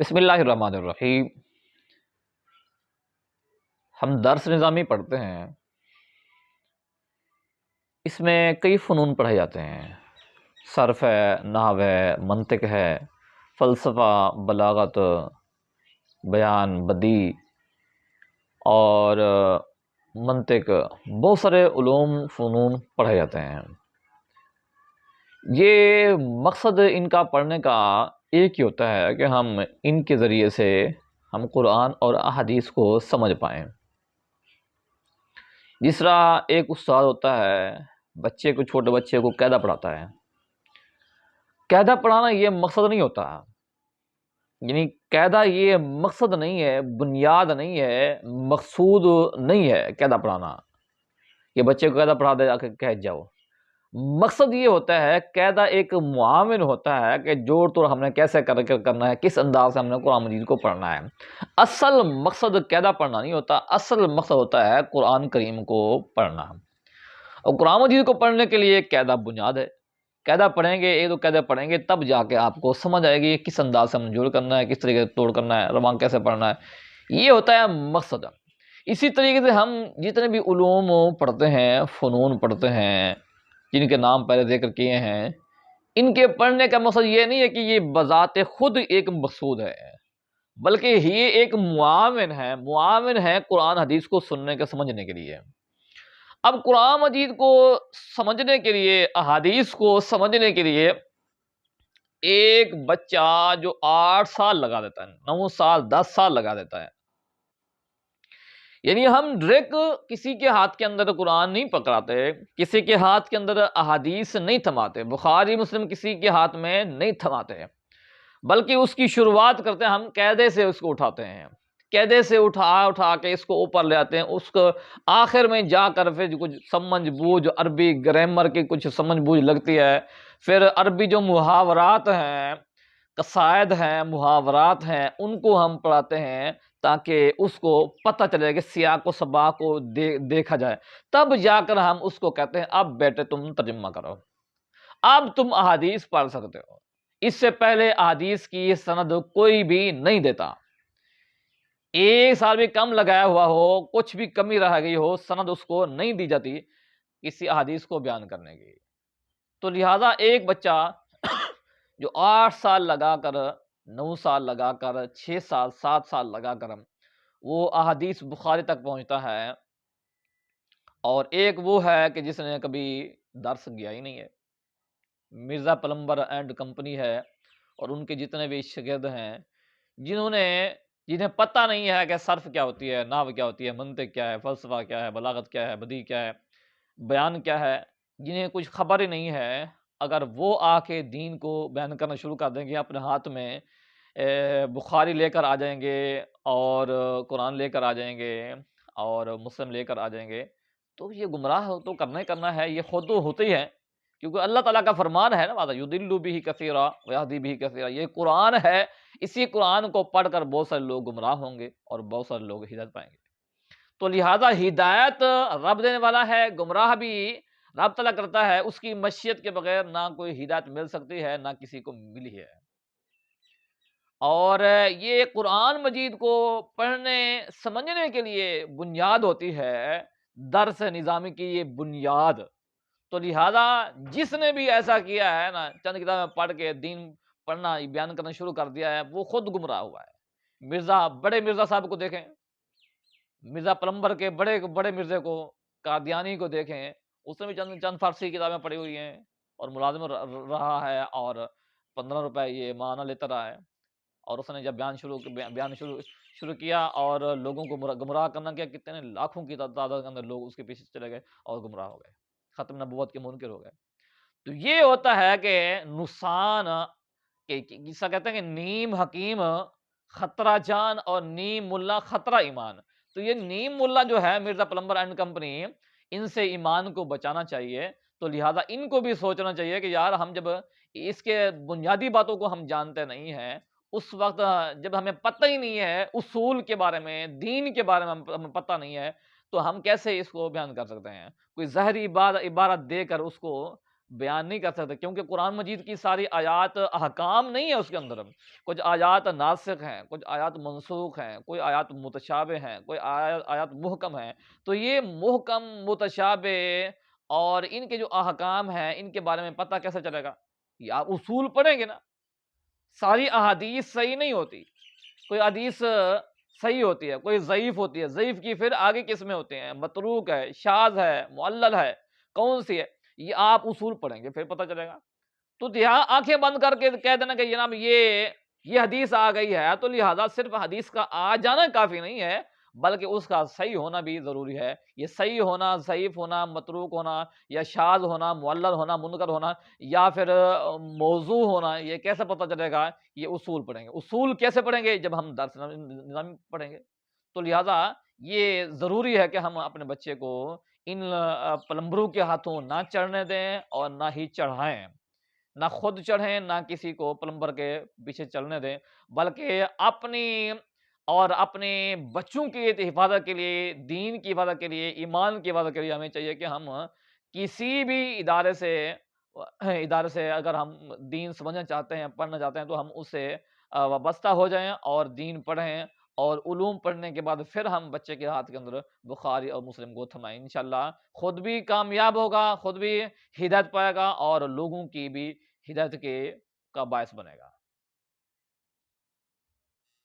بسم اللہ الرحمن الرحیم۔ ہم درس نظامی پڑھتے ہیں، اس میں کئی فنون پڑھے جاتے ہیں۔ صرف ہے، نحو ہے، منطق ہے، فلسفہ، بلاغت، بیان، بدیع اور منطق، بہت سارے علوم فنون پڑھے جاتے ہیں۔ یہ مقصد ان کا پڑھنے کا ایک ہی ہوتا ہے کہ ہم ان کے ذریعے سے ہم قرآن اور احادیث کو سمجھ پائیں۔ جس طرح ایک استاد ہوتا ہے، چھوٹے بچے کو قاعدہ پڑھاتا ہے۔ قاعدہ پڑھانا یہ مقصد نہیں ہوتا، یعنی قاعدہ یہ مقصد نہیں ہے، بنیاد نہیں ہے، مقصود نہیں ہے قاعدہ پڑھانا کہ بچے کو قاعدہ پڑھا دے جا کے کہہ جاؤ۔ مقصد یہ ہوتا ہے، قاعدہ ایک معاون ہوتا ہے کہ جوڑ توڑ ہم نے کیسے کرنا ہے، کس انداز سے ہم نے قرآن مجید کو پڑھنا ہے۔ اصل مقصد قاعدہ پڑھنا نہیں ہوتا، اصل مقصد ہوتا ہے قرآن کریم کو پڑھنا۔ اور قرآن مجید کو پڑھنے کے لیے قاعدہ بنیاد ہے۔ قاعدہ پڑھیں گے، ایک دو قاعدہ پڑھیں گے، تب جا کے آپ کو سمجھ آئے گی کس انداز سے ہم جوڑ کرنا ہے، کس طریقے سے توڑ کرنا ہے، روان کیسے پڑھنا ہے۔ یہ ہوتا ہے مقصد۔ اسی طریقے سے ہم جتنے بھی علوم پڑھتے ہیں، فنون پڑھتے ہیں، جن کے نام پہلے ذکر کیے ہیں، ان کے پڑھنے کا مقصد یہ نہیں ہے کہ یہ بذات خود ایک مقصود ہے، بلکہ یہ ایک معاون ہے قرآن حدیث کو سننے کے سمجھنے کے لیے۔ اب قرآن مجید کو سمجھنے کے لیے، احادیث کو سمجھنے کے لیے ایک بچہ جو 8 سال لگا دیتا ہے، 9 سال 10 سال لگا دیتا ہے، یعنی ہم ڈائریکٹ کسی کے ہاتھ کے اندر قرآن نہیں پکڑاتے، کسی کے ہاتھ کے اندر احادیث نہیں تھماتے، بخاری مسلم کسی کے ہاتھ میں نہیں تھماتے، بلکہ اس کی شروعات کرتے ہیں ہم قاعدے سے، اس کو اٹھاتے ہیں، قاعدے سے اٹھا کے اس کو اوپر لے آتے ہیں، اس کو آخر میں جا کر پھر کچھ سمجھ بوجھ، عربی گرامر کی کچھ سمجھ بوجھ لگتی ہے، پھر عربی جو محاورات ہیں، قصائد ہیں، محاورات ہیں، ان کو ہم پڑھاتے ہیں تاکہ اس کو پتہ چلے کہ سیاق و سباق کو دیکھا جائے، تب جا کر ہم اس کو کہتے ہیں اب بیٹے تم ترجمہ کرو، اب تم احادیث پڑھ سکتے ہو۔ اس سے پہلے احادیث کی سند کوئی بھی نہیں دیتا، 1 سال بھی کم لگایا ہوا ہو، کچھ بھی کمی رہ گئی ہو، سند اس کو نہیں دی جاتی کسی احادیث کو بیان کرنے کی۔ تو لہٰذا ایک بچہ جو 8 سال لگا کر، 9 سال لگا کر، 6 سال 7 سال لگا کر وہ احادیث بخاری تک پہنچتا ہے، اور ایک وہ ہے کہ جس نے کبھی درس گیا ہی نہیں ہے، مرزا پلمبر اینڈ کمپنی ہے، اور ان کے جتنے بھی شاگرد ہیں جنہیں پتہ نہیں ہے کہ صرف کیا ہوتی ہے، نحو کیا ہوتی ہے، منطق کیا ہے، فلسفہ کیا ہے، بلاغت کیا ہے، بدیع کیا ہے، بیان کیا ہے، جنہیں کچھ خبر ہی نہیں ہے، اگر وہ آ کے دین کو بیان کرنا شروع کر دیں گے، اپنے ہاتھ میں بخاری لے کر آ جائیں گے، اور قرآن لے کر آ جائیں گے، اور مسلم لے کر آ جائیں گے، تو یہ گمراہ تو کرنا ہی کرنا ہے، یہ خود تو ہوتے ہی ہے، کیونکہ اللہ تعالیٰ کا فرمان ہے نا، وَعَدَ يُضِلُّ بِهِ كَثِيرًا وَيَهْدِي بِهِ كَثِيرًا، یہ قرآن ہے، اسی قرآن کو پڑھ کر بہت سارے لوگ گمراہ ہوں گے اور بہت سارے لوگ ہدایت پائیں گے۔ تو لہٰذا ہدایت رب دینے والا ہے، گمراہ بھی رب تعالیٰ کرتا ہے، اس کی مشیت کے بغیر نہ کوئی ہدایت مل سکتی ہے، نہ کسی کو ملی ہے۔ اور یہ قرآن مجید کو پڑھنے سمجھنے کے لیے بنیاد ہوتی ہے، درس نظامی کی یہ بنیاد۔ تو لہٰذا جس نے بھی ایسا کیا ہے نا، چند کتابیں پڑھ کے دین پڑھنا بیان کرنا شروع کر دیا ہے، وہ خود گمراہ ہوا ہے۔ بڑے مرزا صاحب کو دیکھیں، مرزا پلمبر کے بڑے مرزے کو، قادیانی کو دیکھیں، اس نے بھی چند فارسی کتابیں پڑھی ہوئی ہیں، اور ملازم رہا ہے، اور 15 روپے یہ ماہانہ لیتا رہا ہے، اور اس نے جب بیان شروع کیا اور لوگوں کو گمراہ کرنا کیا، کتنے لاکھوں کی تعداد کے اندر لوگ اس کے پیچھے چلے گئے اور گمراہ ہو گئے، ختم نبوت کے منکر ہو گئے۔ تو یہ ہوتا ہے کہ نقصان، جسا کہتے ہیں کہ نیم حکیم خطرہ جان اور نیم ملا خطرہ ایمان۔ تو یہ نیم ملا جو ہے مرزا پلمبر اینڈ کمپنی، ان سے ایمان کو بچانا چاہیے۔ تو لہٰذا ان کو بھی سوچنا چاہیے کہ یار ہم جب اس کے بنیادی باتوں کو ہم جانتے نہیں ہیں، اس وقت جب ہمیں پتہ ہی نہیں ہے اصول کے بارے میں، دین کے بارے میں ہمیں پتہ نہیں ہے، تو ہم کیسے اس کو بیان کر سکتے ہیں؟ کوئی ظاہری عبارت دے کر اس کو بیان نہیں کر سکتے، کیونکہ قرآن مجید کی ساری آیات احکام نہیں ہے اس کے اندر، کچھ آیات ناسخ ہیں، کچھ آیات منسوخ ہیں، کوئی آیات متشابہ ہیں، کوئی آیات محکم ہیں۔ تو یہ محکم، متشابہ اور ان کے جو احکام ہیں، ان کے بارے میں پتہ کیسے چلے گا؟ یہ آپ اصول پڑھیں گے نا۔ ساری احادیث صحیح نہیں ہوتی، کوئی حدیث صحیح ہوتی ہے، کوئی ضعیف ہوتی ہے، ضعیف کی پھر آگے قسمیں ہوتے ہیں، متروک ہے، شاذ ہے، معلل ہے، کون سی ہے، یہ آپ اصول پڑھیں گے پھر پتہ چلے گا۔ تو یہاں آنکھیں بند کر کے کہہ دینا کہ جناب یہ حدیث آ گئی ہے تو لہذا صرف حدیث کا آ جانا کافی نہیں ہے، بلکہ اس کا صحیح ہونا بھی ضروری ہے۔ یہ صحیح ہونا، ضعیف ہونا، متروک ہونا، یا شاذ ہونا، معلل ہونا، منکر ہونا، یا پھر موضوع ہونا، یہ کیسے پتہ چلے گا؟ یہ اصول پڑھیں گے۔ اصول کیسے پڑھیں گے؟ جب ہم درس نظام پڑھیں گے۔ تو لہذا یہ ضروری ہے کہ ہم اپنے بچے کو ان پلمبروں کے ہاتھوں نہ چڑھنے دیں اور نہ ہی چڑھائیں، نہ خود چڑھیں، نہ کسی کو پلمبر کے پیچھے چلنے دیں، بلکہ اپنی اور اپنے بچوں کی حفاظت کے لیے، دین کی حفاظت کے لیے، ایمان کی حفاظت کے لیے ہمیں چاہیے کہ ہم کسی بھی ادارے سے اگر ہم دین سمجھنا چاہتے ہیں، پڑھنا چاہتے ہیں، تو ہم اس سے وابستہ ہو جائیں اور دین پڑھیں، اور علوم پڑھنے کے بعد پھر ہم بچے کے ہاتھ کے اندر بخاری اور مسلم کو تھمائیں۔ انشاءاللہ خود بھی کامیاب ہوگا، خود بھی ہدایت پائے گا، اور لوگوں کی بھی ہدایت کا باعث بنے گا۔